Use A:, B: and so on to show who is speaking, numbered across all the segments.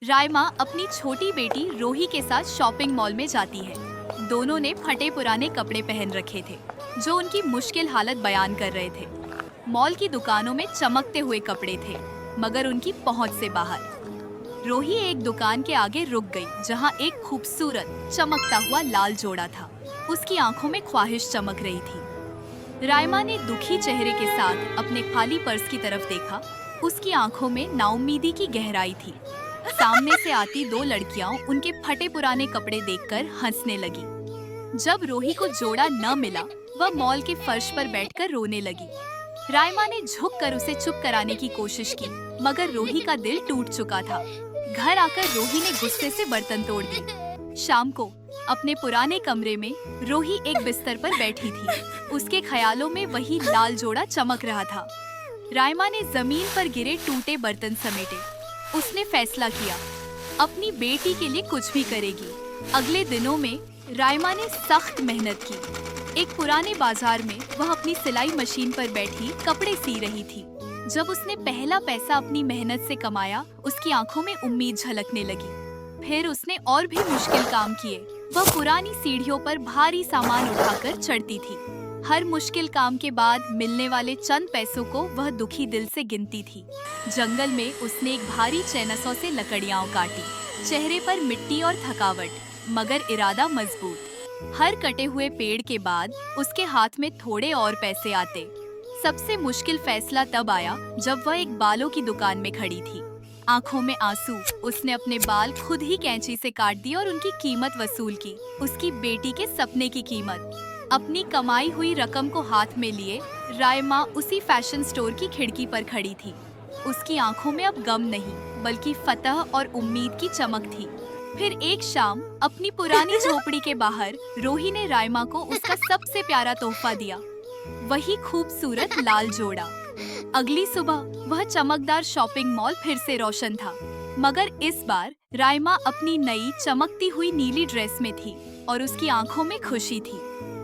A: रायमा अपनी छोटी बेटी रोही के साथ शॉपिंग मॉल में जाती है। दोनों ने फटे पुराने कपड़े पहन रखे थे जो उनकी मुश्किल हालत बयान कर रहे थे। मॉल की दुकानों में चमकते हुए कपड़े थे मगर उनकी पहुंच से बाहर। रोही एक दुकान के आगे रुक गई जहां एक खूबसूरत चमकता हुआ लाल जोड़ा था। उसकी आंखों में ख्वाहिश चमक रही थी। रायमा ने दुखी चेहरे के साथ अपने खाली पर्स की तरफ देखा। उसकी आंखों में नाउम्मीदी की गहराई थी। सामने से आती दो लड़कियां उनके फटे पुराने कपड़े देखकर हंसने लगी। जब रोही को जोड़ा न मिला, वह मॉल के फर्श पर बैठकर रोने लगी। रायमा ने झुककर उसे चुप कराने की कोशिश की, मगर रोही का दिल टूट चुका था। घर आकर रोही ने गुस्से से बर्तन तोड़ दी। शाम को अपने पुराने कमरे में रोही एक बिस्तर पर बैठी थी। उसके ख्यालों में वही लाल जोड़ा चमक रहा था। रायमा ने जमीन पर गिरे टूटे बर्तन समेटे। उसने फैसला किया, अपनी बेटी के लिए कुछ भी करेगी। अगले दिनों में रायमा ने सख्त मेहनत की। एक पुराने बाजार में वह अपनी सिलाई मशीन पर बैठी कपड़े सी रही थी। जब उसने पहला पैसा अपनी मेहनत से कमाया, उसकी आंखों में उम्मीद झलकने लगी। फिर उसने और भी मुश्किल काम किए। वह पुरानी सीढ़ियों पर भारी सामान उठाकर चढ़ती थी। हर मुश्किल काम के बाद मिलने वाले चंद पैसों को वह दुखी दिल से गिनती थी। जंगल में उसने एक भारी चैनसौ से लकड़ियां काटी। चेहरे पर मिट्टी और थकावट, मगर इरादा मजबूत। हर कटे हुए पेड़ के बाद उसके हाथ में थोड़े और पैसे आते। सबसे मुश्किल फैसला तब आया जब वह एक बालों की दुकान में खड़ी थी। आंखों में आंसू, उसने अपने बाल खुद ही कैंची से काट दिए और उनकी कीमत वसूल की। उसकी बेटी के सपने की कीमत। अपनी कमाई हुई रकम को हाथ में लिए रायमा उसी फैशन स्टोर की खिड़की पर खड़ी थी। उसकी आंखों में अब गम नहीं, बल्कि फतह और उम्मीद की चमक थी। फिर एक शाम अपनी पुरानी झोपड़ी के बाहर रोही ने रायमा को उसका सबसे प्यारा तोहफा दिया, वही खूबसूरत लाल जोड़ा। अगली सुबह वह चमकदार शॉपिंग मॉल फिर से रोशन था, मगर इस बार रायमा अपनी नई चमकती हुई नीली ड्रेस में थी और उसकी आंखों में खुशी थी।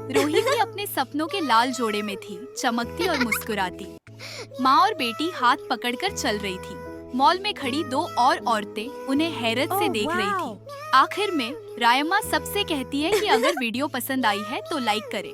A: रोही भी अपने सपनों के लाल जोड़े में थी, चमकती और मुस्कुराती। माँ और बेटी हाथ पकड़कर चल रही थी। मॉल में खड़ी दो और औरतें उन्हें हैरत से देख रही थी। आखिर में रायमा सबसे कहती है कि अगर वीडियो पसंद आई है तो लाइक करें।